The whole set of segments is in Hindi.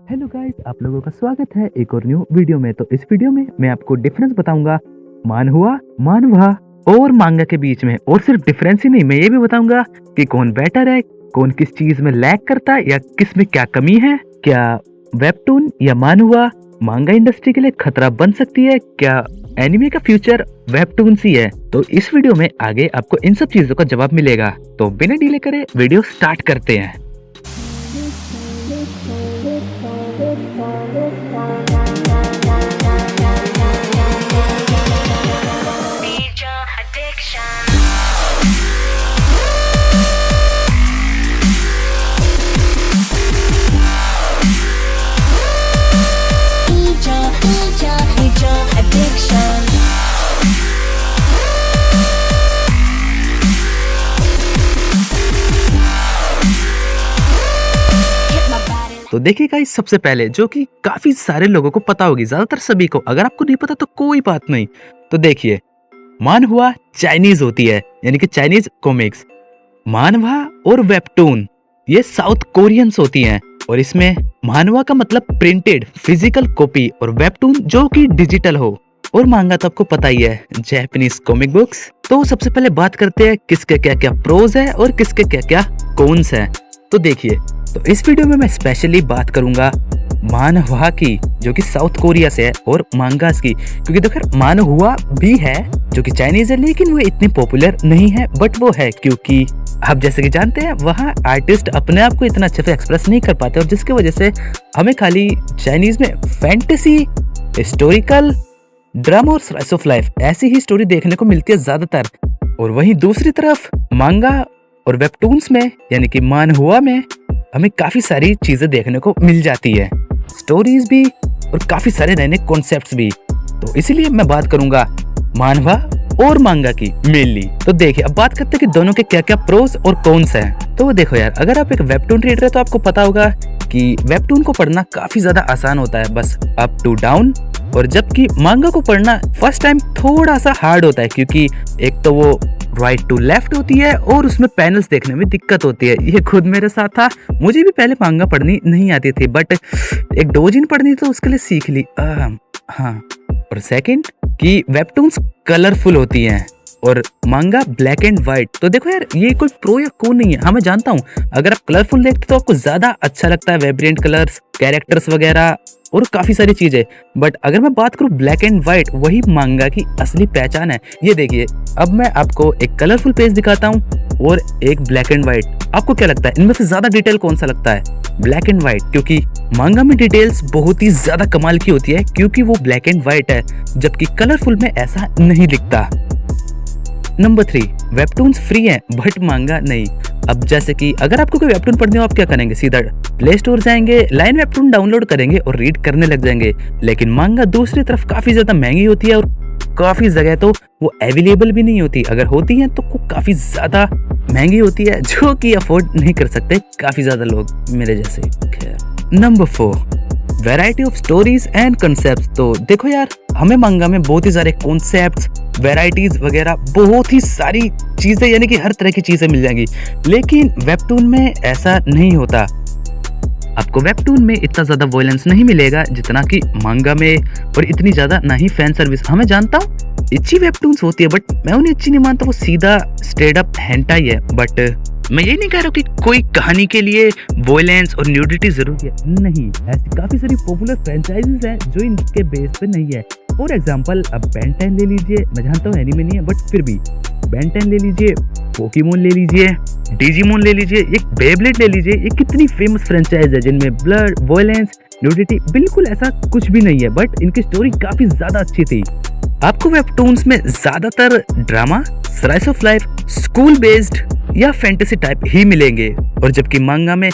हेलो गाइस, आप लोगों का स्वागत है एक और न्यू वीडियो में। तो इस वीडियो में मैं आपको डिफरेंस बताऊंगा मानहुआ, मानवा और मांगा के बीच में। और सिर्फ डिफरेंस ही नहीं, मैं ये भी बताऊंगा कि कौन बेटर है, कौन किस चीज में लैग करता है या किस में क्या कमी है। क्या वेबटून या मानहुआ मांगा इंडस्ट्री के लिए खतरा बन सकती है? क्या एनिमे का फ्यूचर वेबटून ही है? तो इस वीडियो में आगे आपको इन सब चीजों का जवाब मिलेगा। तो बिना डिले करे वीडियो स्टार्ट करते हैं। तो देखिए गाइस, सबसे पहले जो कि काफी सारे लोगों को पता होगी, ज्यादातर सभी को। अगर आपको नहीं पता तो कोई बात नहीं। तो देखिए, मानहुआ चाइनीज होती है, यानी कि चाइनीज कॉमिक्स। मानवा और वेबटून ये साउथ कोरियंस होती हैं। और इसमें मानवा का मतलब प्रिंटेड फिजिकल कॉपी और वेबटून जो कि डिजिटल हो। और मांगा तो आपको पता ही है, जापानीज कॉमिक बुक्स। तो सबसे पहले बात करते हैं किसके क्या क्या प्रोज है और किसके क्या क्या कॉन्स है। तो देखिए, तो इस वीडियो में मैं स्पेशली बात करूंगा मानहुआ की, जो कि साउथ कोरिया से है, और मांगास की। क्योंकि देखो, मानहुआ भी है जो कि चाइनीज है, लेकिन वो इतनी पॉपुलर नहीं है। बट वो है क्योंकि आप जैसे कि जानते हैं, वहाँ आर्टिस्ट अपने आप को इतना अच्छे से एक्सप्रेस नहीं कर पाते, और जिसकी वजह से हमें खाली चाइनीज में फैंटेसी, हिस्टोरिकल, ड्रामा और स्लाइस ऑफ लाइफ ऐसी ही स्टोरी देखने को मिलती है ज्यादातर। और वहीं दूसरी तरफ मांगा और वेबटून्स में, यानी कि मानहुआ में, हमें काफी सारी चीजें देखने को मिल जाती है, स्टोरीज भी और काफी सारे नए नए कॉन्सेप्ट्स भी। तो इसीलिए मैं बात करूंगा मानवा और मांगा की मेनली। तो देखिए, अब बात करते हैं कि दोनों के क्या क्या प्रोस और कॉन्स हैं। तो देखो यार, अगर आप एक वेबटून रीडर है तो आपको पता होगा कि वेबटून को पढ़ना काफी ज्यादा आसान होता है, बस अप टू डाउन। और जबकि मांगा को पढ़ना फर्स्ट टाइम थोड़ा सा हार्ड होता है, क्योंकि एक तो वो राइट टू लेफ्ट होती है और उसमें पैनल्स देखने में दिक्कत होती है। ये खुद मेरे साथ था, मुझे भी पहले मांगा पढ़नी नहीं आती थी, बट एक डोजिन पढ़नी तो उसके लिए सीख ली। हाँ। और सेकंड कि वेबटून्स कलरफुल होती हैं और मांगा ब्लैक एंड व्हाइट। तो देखो यार, ये कोई प्रो या कौन नहीं है, हाँ मैं जानता हूँ, अगर आप कलरफुल देखते तो आपको ज्यादा अच्छा लगता है, वाइब्रेंट कलर्स, कैरेक्टर्स वगैरह और काफी सारी चीजें। बट अगर मैं बात करूँ ब्लैक एंड व्हाइट, वही मांगा की असली पहचान है। ये देखिए, अब मैं आपको एक कलरफुल पेज दिखाता हूँ और एक ब्लैक एंड व्हाइट। आपको क्या लगता है, इनमें से ज्यादा डिटेल कौन सा लगता है? ब्लैक एंड व्हाइट, क्योंकि मांगा में डिटेल्स बहुत ही ज्यादा कमाल की होती है, क्योंकि वो ब्लैक एंड व्हाइट है, जबकि कलरफुल में ऐसा नहीं दिखता। नंबर 3, वेबटून्स फ्री हैं बट मांगा नहीं। अब जैसे कि अगर आपको कोई वेबटून पढ़नी हो, आप क्या करेंगे? सीधा प्ले स्टोर जाएंगे, लाइन वेबटून डाउनलोड करेंगे और रीड करने लग जाएंगे। लेकिन मांगा दूसरी तरफ काफी ज्यादा महंगी होती है और काफी जगह तो वो अवेलेबल भी नहीं होती। अगर होती है तो वो काफी ज्यादा महंगी होती है, जो कि अफोर्ड नहीं कर सकते काफी ज्यादा लोग, मेरे जैसे। खैर, number 4, variety of stories and concepts. तो देखो यार, हमें मांगा में बहुत ही सारे कॉन्सेप्ट्स, वैरायटीज वगैरह, बहुत ही सारी चीजें, यानी कि हर तरह की चीजें मिल जाएंगी। लेकिन वेबटून में ऐसा नहीं होता। आपको वेबटून में इतना ज्यादा वॉयलेंस नहीं मिलेगा जितना कि मांगा में, और इतनी ज्यादा ना ही फैन सर्विस। हमें जानता हूँ इच्छी वेबटून्स होती है, बट मैं उन्हें अच्छी नहीं मानता, वो सीधा स्ट्रेट अप हेंटाई है। बट मैं ये नहीं कह रहा हूँ कि कोई कहानी के लिए वॉयलेंस और न्यूडिटी जरूरी है, नहीं। ऐसी काफी सारी पॉपुलर फ्रेंचाइजीज हैं जो इनके बेस पे नहीं है। फॉर एग्जांपल, अब बेन 10 ले लीजिए, मैं जानता हूँ एनीमे नहीं है, बट फिर भी बेन 10 ले लीजिए, पोकेमोन ले लीजिए, डिजीमोन ले लीजिए, एक बेब्लेड ले लीजिए। ये कितनी फेमस फ्रेंचाइज है जिनमें ब्लड, वॉयलेंस, न्यूडिटी, बिल्कुल ऐसा कुछ भी नहीं है, बट इनकी स्टोरी काफी ज्यादा अच्छी थी। आपको वेबटून्स में ज्यादातर drama, slice of life, school based या फैंटेसी टाइप ही मिलेंगे। और जबकि मांगा में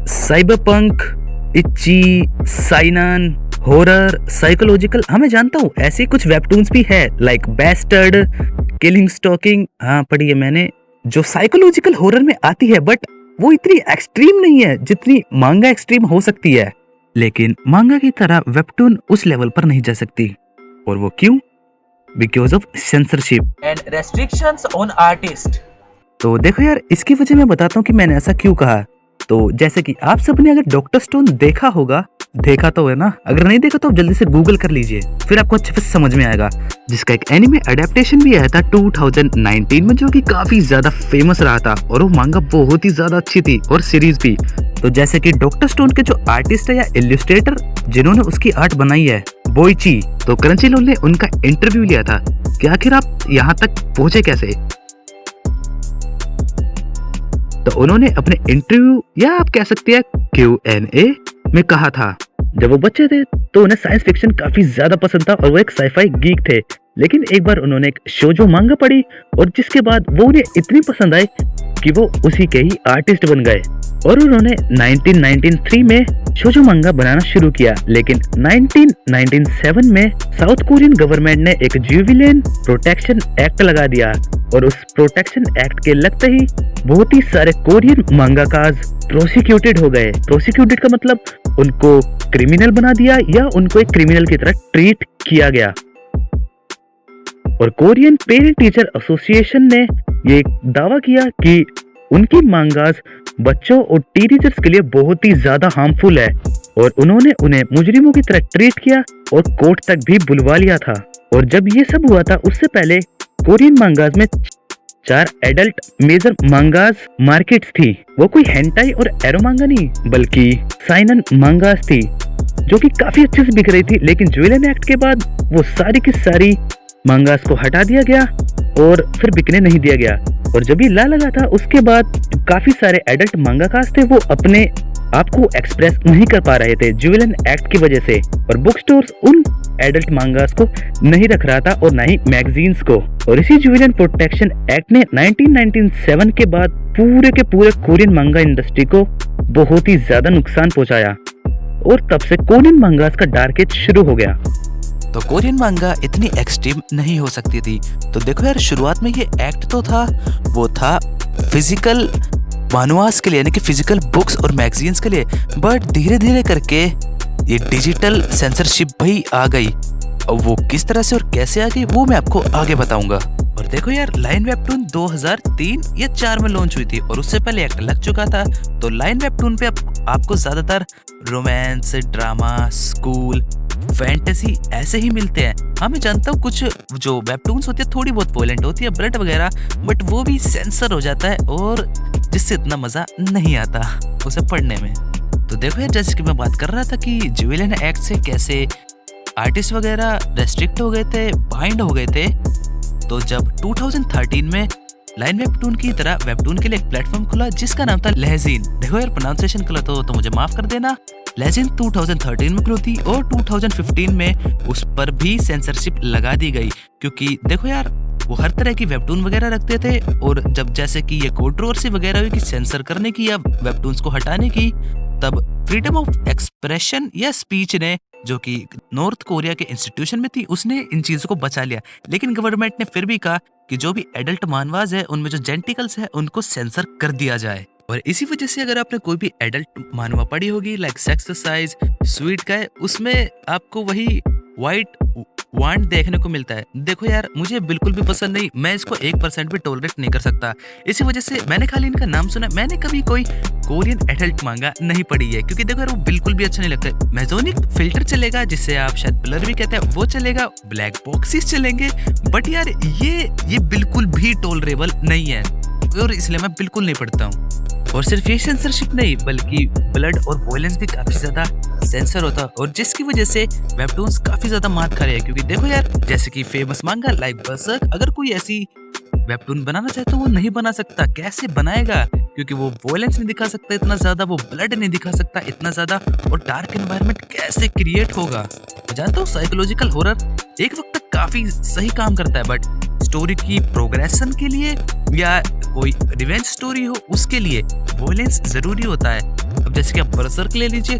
साइबरपंक, इच्ची, साइनन, हॉरर, साइकोलॉजिकल, हमें जानता हूँ ऐसे कुछ वेबटून्स भी है, लाइक बैस्टर्ड, किलिंग स्टॉकिंग, हाँ पढ़ी है मैंने, जो साइकोलॉजिकल हॉरर में आती है, बट वो इतनी एक्सट्रीम नहीं है जितनी मांगा एक्सट्रीम हो सकती है। लेकिन मांगा की तरह वेबटून उस लेवल पर नहीं जा सकती। और वो क्यों? Because of censorship and restrictions on artist. तो देखो यार, इसकी वजह मैं बताता हूँ कि मैंने ऐसा क्यों कहा। तो जैसे कि आप सबने अगर डॉक्टर स्टोन देखा होगा, देखा तो है ना, अगर नहीं देखा तो आप जल्दी से गूगल कर लीजिए, फिर आपको अच्छे से समझ में आएगा। जिसका एक एनिमे अडेप्टेशन भी आया था 2019 में, जो कि काफी ज्यादा फेमस रहा था और वो मांगा बहुत ही ज्यादा अच्छी थी और सीरीज भी। तो जैसे कि डॉक्टर स्टोन के जो आर्टिस्ट है या इल्यूस्ट्रेटर जिन्होंने उसकी आर्ट बनाई है, बोइची, तो क्रंचीरोल ने उनका इंटरव्यू लिया था कि आखिर आप यहाँ तक पहुंचे कैसे। तो उन्होंने अपने इंटरव्यू या आप कह सकते हैं Q&A में कहा था, जब वो बच्चे थे तो उन्हें साइंस फिक्शन काफी ज्यादा पसंद था और वो एक साईफाई गीक थे। लेकिन एक बार उन्होंने एक शोजो मांगा पढ़ी और जिसके बाद वो उन्हें इतनी पसंद आई कि वो उसी के ही आर्टिस्ट बन गए और उन्होंने 1993 में शोजो मांगा बनाना शुरू किया। लेकिन 1997 में साउथ कोरियन गवर्नमेंट ने एक जुवेनाइल प्रोटेक्शन एक्ट लगा दिया और उस प्रोटेक्शन एक्ट के लगते ही बहुत ही सारे कोरियन मांगाकाज प्रोसिक्यूटेड हो गए। प्रोसिक्यूटेड का मतलब उनको क्रिमिनल बना दिया या उनको एक क्रिमिनल की तरह ट्रीट किया गया। और कोरियन पेरेंट टीचर एसोसिएशन ने ये दावा किया कि उनकी मांगास बच्चों और टीनेजर्स के लिए बहुत ही ज्यादा हार्मफुल है और उन्होंने उन्हें मुजरिमों की तरह ट्रीट किया और कोर्ट तक भी बुलवा लिया था। और जब ये सब हुआ था उससे पहले कोरियन मांगास में 4 एडल्ट मेजर मांगास मार्केट्स थी। वो कोई हेंटाई और एरो मांगा नहीं बल्कि साइनन मांगास थी जो कि काफी अच्छे से बिक रही थी। लेकिन जुवेनाइल एक्ट के बाद वो सारी की सारी मांगास को हटा दिया गया और फिर बिकने नहीं दिया गया। और जब ये ला लगा था उसके बाद काफी सारे एडल्ट मांगाकास थे वो अपने आप को एक्सप्रेस नहीं कर पा रहे थे जुवेनाइल एक्ट की वजह से। और बुक स्टोर्स उन एडल्ट मांगास को नहीं रख रहा था और ना ही मैगजीन्स को। और इसी जुवेनाइल प्रोटेक्शन एक्ट ने 1997 के बाद पूरे के पूरे कोरियन मांगा इंडस्ट्री को बहुत ही ज्यादा नुकसान पहुंचाया और तब से कोरियन मांगास का डार्क एज शुरू हो गया। तो कोरियन मांगा इतनी एक्सट्रीम नहीं हो सकती थी। तो देखो यार, शुरुआत में ये एक्ट तो था, वो था फिजिकल मानुआस के लिए, यानी कि फिजिकल बुक्स और मैगजीन्स के लिए। बट धीरे धीरे करके ये डिजिटल सेंसरशिप भी आ गई और वो किस तरह से और कैसे आ गई वो मैं आपको आगे बताऊंगा। और देखो यार, लाइन वेबटून 2003 या 4 में लॉन्च हुई थी और उससे पहले एक्ट लग चुका था। तो लाइन वेबटून पे आपको ज्यादातर रोमांस, ड्रामा, स्कूल, फैंटेसी ऐसे ही मिलते हैं। हाँ, मैं जानता हूँ कुछ जो वेबटून्स होती है थोड़ी बहुत वॉयलेंट होती है, ब्लड वगैरह, बट वो भी सेंसर हो जाता है और जिससे इतना मजा नहीं आता उसे पढ़ने में। तो देखो यार, जैसे कि मैं बात कर रहा था कि जुवेनाइल एक्ट से कैसे आर्टिस्ट वगैरह रेस्ट्रिक्ट हो गए थे, बाइंड हो गए थे। तो जब 2013 में लाइन वेबटून की तरह वेबटून के लिए एक प्लेटफॉर्म खुला जिसका नाम था लहजीन। देखो यार, प्रोनाउंसिएशन गलत हो तो मुझे माफ कर देना। लहजीन 2013 में खुली थी और 2015 में उस पर भी सेंसरशिप लगा दी गई, क्योंकि देखो यार, वो हर तरह की वेबटून वगैरह रखते थे। और जब जैसे कि ये कंट्रोवर्सी वगैरह हुई कि सेंसर करने की या वेबटून्स को हटाने की, तब फ्रीडम ऑफ एक्सप्रेशन या स्पीच ने, जो कि नॉर्थ कोरिया के इंस्टीट्यूशन में थी, उसने इन चीजों को बचा लिया। लेकिन गवर्नमेंट ने फिर भी कहा कि जो भी एडल्ट मानवाज है उनमें जो जेंटिकल्स है उनको सेंसर कर दिया जाए। और इसी वजह से अगर आपने कोई भी एडल्ट मानवा पढ़ी होगी लाइक सेक्सरसाइज, स्वीट गाय, उसमें आपको वही व्हाइट वांड देखने को मिलता है। देखो यार, मुझे बिल्कुल भी पसंद नहीं, मैं इसको 1% भी टॉलरेट नहीं कर सकता। इसी वजह से मैंने खाली इनका नाम सुना, मैंने कभी कोई कोरियन एडल्ट मांगा नहीं पढ़ी है, क्योंकि देखो यार, वो बिल्कुल भी अच्छा नहीं लगता। मेजोनिक फिल्टर चलेगा, जिसे आप शायद ब्लर भी कहते हैं, वो चलेगा, ब्लैक बॉक्सेस चलेंगे, बट यार ये बिल्कुल भी टॉलरेबल नहीं है और इसलिए मैं बिल्कुल नहीं पढ़ता हूँ। और सिर्फ ये सेंसरशिप नहीं बल्कि ब्लड और वॉयलेंस भी काफी ज्यादा सेंसर होता है, और जिसकी वजह से वेबटून्स काफी ज्यादा मात खा रहे हैं। क्योंकि देखो यार, जैसे कि फेमस मांगा लाइक बर्सर्क, अगर कोई ऐसी वेबटून बनाना चाहे तो वो नहीं बना सकता। कैसे बनाएगा? क्योंकि वो वॉयलेंस नहीं दिखा सकता इतना ज्यादा, वो ब्लड नहीं दिखा सकता इतना ज्यादा, और डार्क एनवायरनमेंट कैसे क्रिएट होगा। मैं जानता हूँ साइकोलॉजिकल हॉरर एक वक्त तक काफी सही काम करता है, बट स्टोरी की प्रोग्रेशन के लिए या कोई रिवेंज स्टोरी हो उसके लिए वॉयलेंस जरूरी होता है। अब जैसे कि आप बर्सर्क ले लीजिए,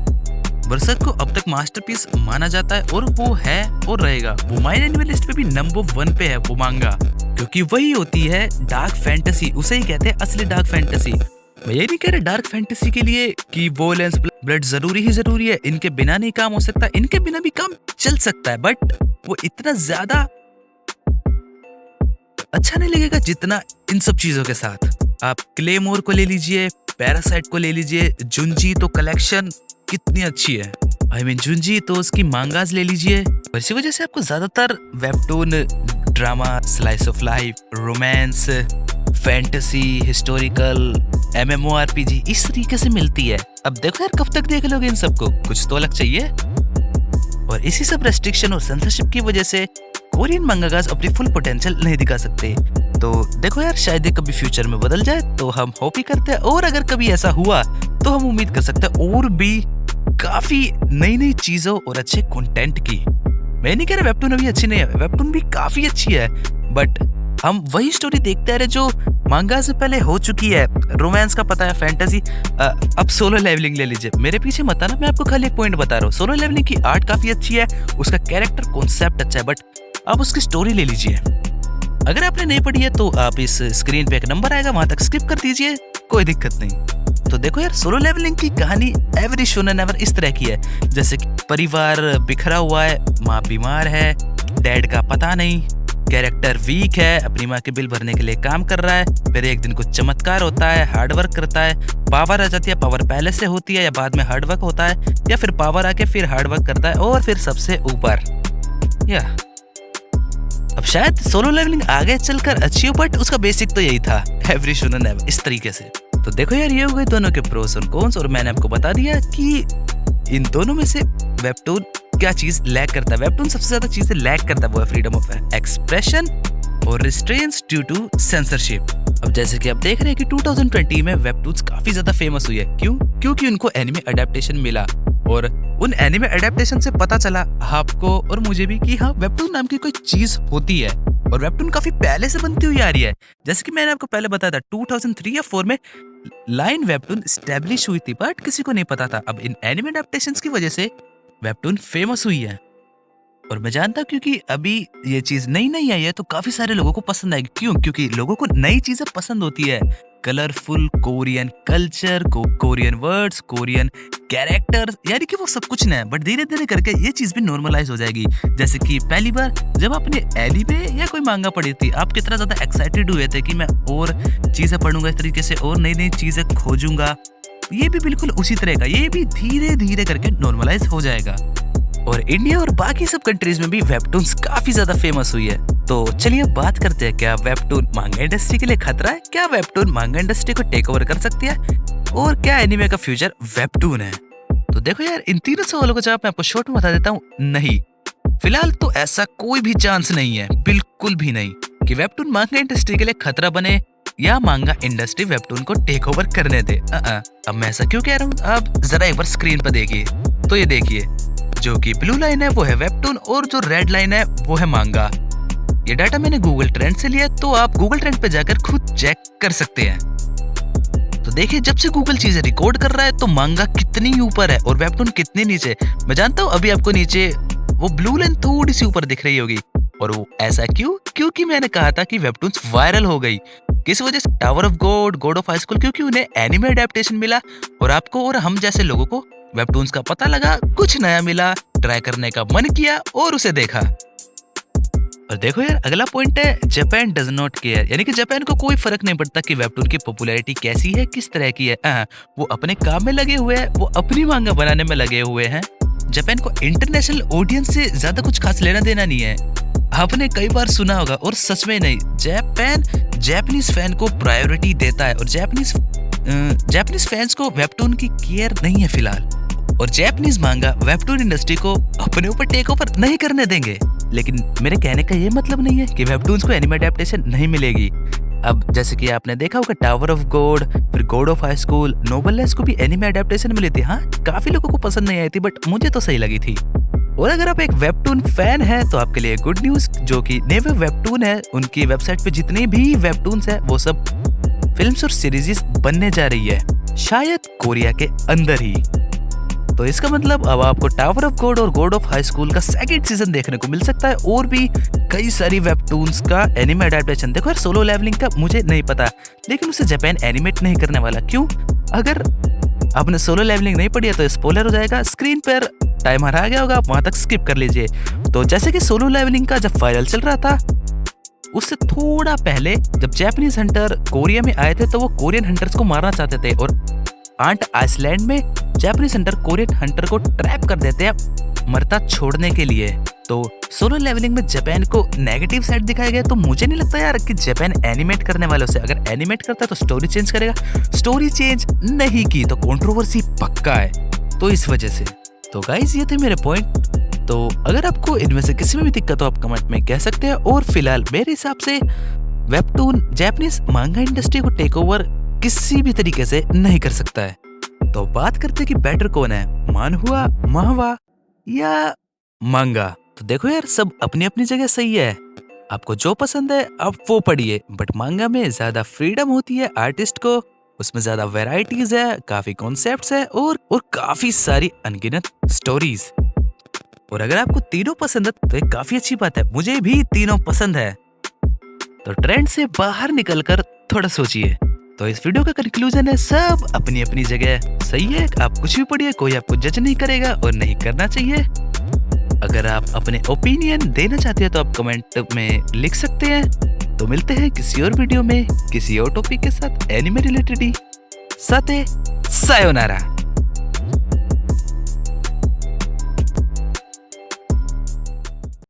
बर्सर्क को अब तक मास्टरपीस माना जाता है और वो है और रहेगा। वो माय एनिमे लिस्ट पे भी नंबर 1 पे है वो मांगा, क्योंकि वही होती है डार्क फैंटेसी, उसे ही कहते हैं असली डार्क फैंटेसी। मैं ये नहीं कह रहा डार्क फैंटेसी के लिए कि वॉयलेंस ब्लड जरूरी ही जरूरी है, इनके बिना नहीं काम हो सकता, इनके बिना भी काम चल सकता है, बट वो इतना ज्यादा अच्छा नहीं लगेगा जितना इन सब चीजों के साथ। आप क्लेमोर को ले लीजिए, पैरासाइट को ले लीजिए, जुंजी तो कलेक्शन कितनी अच्छी है। आई मीन जुंजी, तो उसकी मांगास ले लीजिए। और इसी वजह से आपको ज्यादातर webtoon drama, slice of life, romance, fantasy, historical, MMORPG इस तरीके से मिलती है। अब देखो यार, कब तक देख लोगे इन सबको, कुछ तो अलग चाहिए। और इसी सब रेस्ट्रिक्शन और सेंसरशिप की वजह से कोरियन मंगागास अपनी फुल पोटेंशियल नहीं दिखा सकते। तो देखो यार, शायद ये कभी फ्यूचर में बदल जाए, तो हम होप ही करते हैं। और अगर कभी ऐसा हुआ तो हम उम्मीद कर सकते हैं और भी काफी नई नई चीजों और अच्छे कंटेंट की। मैं नहीं कह रहा वेबटून अभी अच्छी नहीं है, वेबटून भी काफी अच्छी है, बट हम वही स्टोरी देखते आ रहे जो मांगा से पहले हो चुकी है। रोमांस का पता है, फैंटेसी। अब सोलो लेवलिंग ले लीजिए, मेरे पीछे मत आना, मैं आपको खाली एक पॉइंट बता रहा हूँ। सोलो लेवलिंग की आर्ट काफी अच्छी है, उसका कैरेक्टर कॉन्सेप्ट अच्छा है, बट आप उसकी स्टोरी ले लीजिए। अगर आपने नहीं पढ़ी है तो आप इस स्क्रीन पे एक नंबर आएगा, वहां तक स्किप कर दीजिए, कोई दिक्कत नहीं। तो देखो यार, सोलो लेवलिंग की कहानी एवरी शोनेन एवर इस तरह की है, जैसे कि परिवार बिखरा हुआ है, माँ बीमार है, डैड का पता नहीं, कैरेक्टर वीक है, अपनी माँ के बिल भरने के लिए काम कर रहा है, फिर एक दिन कुछ चमत्कार होता है, हार्डवर्क करता है, पावर आ जाती है, पावर पहले से होती है या बाद में हार्डवर्क होता है, या फिर पावर आके फिर हार्डवर्क करता है, और फिर सबसे ऊपर या अब शायद सोलो लेवलिंग आगे चलकर अच्छी हो, बट उसका बेसिक तो यही था, एवरी शोनेन एवर इस तरीके से। तो देखो यार, ये हो गए दोनों के प्रोस और कॉन्स, और मैंने आपको बता दिया कि इन दोनों में से वेबटून क्या चीज लैग करता है। वेबटून सबसे ज्यादा चीजें लैग करता है, वो है फ्रीडम ऑफ एक्सप्रेशन और रिस्ट्रेंट्स ड्यू टू सेंसरशिप। अब जैसे कि आप देख रहे हैं कि 2020 में वेबटून्स काफी ज्यादा फेमस हुई है। क्यों? क्योंकि उनको एनिमे अडेप्टेशन मिला, और उन एनिमे अडेप्टेशन से पता चला आपको और मुझे भी कि हाँ, वेबटून नाम की कोई चीज होती है, और वेबटून काफी पहले से बनती हुई आ रही है। जैसे कि मैंने आपको पहले बताया था, 2003 या 4 में लाइन वेबटून स्टैब्लिश हुई थी, बट किसी को नहीं पता था। अब इन एनिमे अडेप्टेशंस की वजह से वेबटून फेमस हुई है, और मैं जानता हूँ क्योंकि अभी ये चीज नई नई आई है, तो काफी सारे लोगों को पसंद आएगी। क्यों? क्योंकि लोगों को नई चीजें पसंद होती है, colourful Korean culture, Korean words, Korean characters, यानी कि वो सब कुछ नया है। बट धीरे धीरे करके ये चीज भी नॉर्मलाइज हो जाएगी। जैसे कि पहली बार जब आपने एनीमे या कोई मांगा पढ़ी थी, आप कितना ज्यादा एक्साइटेड हुए थे कि मैं और चीजें पढ़ूंगा इस तरीके से, और नई नई चीजें खोजूंगा। ये भी बिल्कुल उसी तरह का, ये भी धीरे धीरे करके नॉर्मलाइज हो जाएगा। और इंडिया और बाकी सब कंट्रीज में भी वेबटून्स काफी ज्यादा फेमस हुई है। तो चलिए बात करते हैं, क्या वेबटून मांगा इंडस्ट्री के लिए खतरा है? क्या वेबटून मांगा इंडस्ट्री को टेक ओवर कर सकती है? और क्या एनिमे का फ्यूचर वेबटून है? तो देखो यार, इन तीनों सवालों का जवाब मैं आपको शॉर्ट में बता देता हूँ, नहीं। फिलहाल तो ऐसा कोई भी चांस नहीं है, बिल्कुल भी नहीं, कि वेबटून मांगा इंडस्ट्री के लिए खतरा बने या मांगा इंडस्ट्री वेबटून को टेक ओवर करने दे। अब मैं ऐसा क्यों कह रहा हूँ? आप जरा एक बार स्क्रीन पर देखिए, तो ये देखिए, जो कि ब्लू लाइन है वो है वेबटून, और जो रेड लाइन है वो है मांगा। ये डाटा मैंने गूगल ट्रेंड से लिया, तो आप गूगल ट्रेंड पे जाकर खुद चेक कर सकते हैं। तो देखिए, जब से गूगल चीजें रिकॉर्ड कर रहा है, तो मांगा कितनी ऊपर है और वेबटून कितनी नीचे। मैं जानता हूँ अभी आपको नीचे वो ब्लू लाइन थोड़ी सी ऊपर दिख रही होगी, और वो ऐसा क्यों? क्योंकि मैंने कहा था कि वेबटून्स वायरल हो गई। किस वजह से? Tower of God, God of high school, क्योंकि उन्हें एनिमे अडेप्टेशन मिला, और आपको और हम जैसे लोगों को वेबटून्स का पता लगा, कुछ नया मिला, ट्राई करने का मन किया और उसे देखा। और देखो यार, अगला पॉइंट है, जापान डज नॉट केयर, यानी कि जापान को कोई फर्क नहीं पड़ता कि वेबटून की पॉपुलैरिटी कैसी है, किस तरह की है। वो अपने काम में लगे हुए हैं, वो अपनी मांगा बनाने में लगे हुए हैं। जापान को इंटरनेशनल ऑडियंस से ज्यादा कुछ खास लेना देना नहीं है। आपने कई बार सुना होगा, और सच में नहीं, जापान जापानीज फैन को प्रायोरिटी देता है, और जापानीज फैंस को वेबटून की केयर नहीं है फिलहाल। और जापानीज मांगा वेबटून इंडस्ट्री को अपने ऊपर टेक ओवर नहीं करने देंगे। लेकिन मेरे कहने का ये मतलब नहीं है कि वेबटून्स को एनिमे अडेप्टेशन नहीं मिलेगी। अब जैसे कि आपने देखा होगा, टावर ऑफ गॉड, फिर गॉड ऑफ हाई स्कूल, नोबलेस को भी एनिमे अडेप्टेशन मिली थी। हाँ, काफी लोगों को पसंद नहीं आई थी, बट मुझे तो सही लगी थी। और अगर आप एक वेबटून फैन है तो आपके लिए गुड न्यूज, जो कि नेवे वेबटून है, उनकी वेबसाइट पे जितनी भी वेबटून्स है वो सब फिल्म्स और सीरीज बनने जा रही है, शायद कोरिया के अंदर ही। तो इसका मतलब अब आपको टावर ऑफ गॉड और गॉड ऑफ हाई स्कूल का सेकंड सीजन देखने को मिल सकता है, और भी कई सारी वेबटून्स का एनिमे अडेप्टेशन। देखो यार, सोलो लेवलिंग का मुझे नहीं पता, लेकिन उसे जापान एनिमेट नहीं करने वाला। क्यों? अगर आपने सोलो लेवलिंग नहीं पढ़ी है तो स्पॉइलर हो जाएगा, स्क्रीन पर टाइमर आ गया होगा, आप वहां तक स्किप कर लीजिए। तो जैसे कि सोलो लेवलिंग का जब फाइनल चल रहा था, उससे थोड़ा पहले जब जापानीज हंटर कोरिया में आए थे, तो वो कोरियन हंटर्स को मारना चाहते थे, और आंट आइसलैंड में जापानीज हंटर कोरियन हंटर को ट्रैप कर देते हैं मरता छोड़ने के लिए। तो सोलो लेवलिंग में जापान को नेगेटिव साइड दिखाया गया, तो मुझे नहीं लगता यार कि जापान एनिमेट करने वालों से, अगर एनिमेट करता है तो स्टोरी चेंज करेगा, स्टोरी चेंज नहीं की तो कंट्रोवर्सी पक्का है। तो इस वजह से तो गाइस ये थे मेरे पॉइंट। तो अगर आपको इनमें से किसी में भी दिक्कत हो आप कमेंट में कह सकते हैं। और फिलहाल मेरे हिसाब से वेबटून जापानीज मांगा इंडस्ट्री को टेक ओवर किसी भी तरीके से नहीं कर सकता है। तो बात करते हैं कि बेटर कौन है, मानहुआ, महावा या मांगा। तो देखो यार सब अपनी अपनी जगह सही है, आपको जो पसंद है आप वो पढ़िए, बट मांगा में ज्यादा फ्रीडम होती है आर्टिस्ट को, उसमें ज्यादा वैरायटीज है, काफी कॉन्सेप्ट्स है और काफी सारी अनगिनत स्टोरीज। और अगर आपको तीनों पसंद है तो एक काफी अच्छी बात है, मुझे भी तीनों पसंद है। तो ट्रेंड से बाहर निकलकर थोड़ा सोचिए। तो इस वीडियो का कंक्लूजन है सब अपनी अपनी जगह सही है, आप कुछ भी पढ़िए, कोई आपको जज नहीं करेगा और नहीं करना चाहिए। अगर आप अपने ओपिनियन देना चाहते हैं तो आप कमेंट में लिख सकते हैं। तो मिलते हैं किसी और वीडियो में किसी और टॉपिक के साथ एनिमे रिलेटेड ही। साथे सायोनारा।